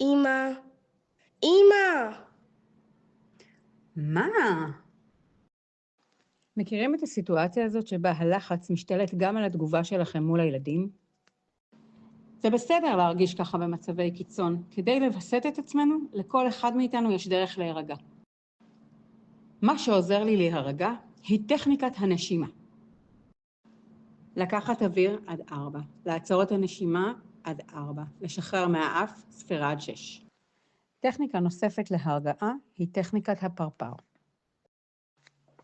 אמא, אמא! מה? מכירים את הסיטואציה הזאת שבה הלחץ משתלט גם על התגובה שלכם מול הילדים? זה בסדר להרגיש ככה במצבי קיצון. כדי לווסת את עצמנו, לכל אחד מאיתנו יש דרך להירגע. מה שעוזר לי להירגע היא טכניקת הנשימה. לקחת אוויר עד 4, לעצור את הנשימה עד 4, לשחרר מהאף ספירה עד 6. טכניקה נוספת להרגעה היא טכניקת הפרפר.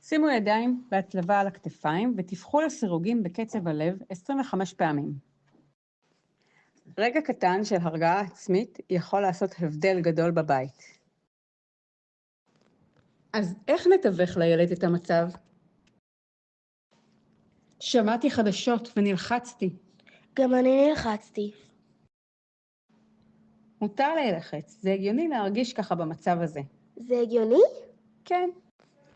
שימו ידיים בהצלבה על הכתפיים ותפחו לסירוגין בקצב הלב 25 פעמים. רגע קטן של הרגעה עצמית יכול לעשות הבדל גדול בבית. אז איך נתווך לילד את המצב? שמעתי חדשות ונלחצתי. גם אני נלחצתי. מותר להילחץ, זה הגיוני להרגיש ככה במצב הזה. זה הגיוני? כן.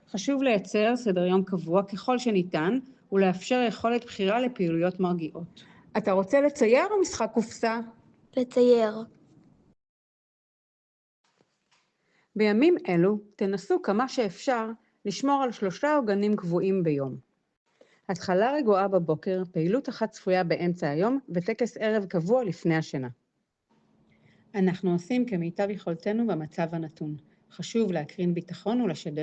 חשוב לייצר סדר יום קבוע ככל שניתן ולאפשר יכולת בחירה לפעילויות מרגיעות. אתה רוצה לצייר או משחק קופסה? לצייר. בימים אלו תנסו כמה שאפשר לשמור על 3 עוגנים קבועים ביום. התחלה רגועה בבוקר, פעילות אחת צפויה באמצע היום וטקס ערב קבוע לפני השינה. אנחנו עושים כמיטב יכולתנו במצב הנתון. חשוב להקרין ביטחון ולשדר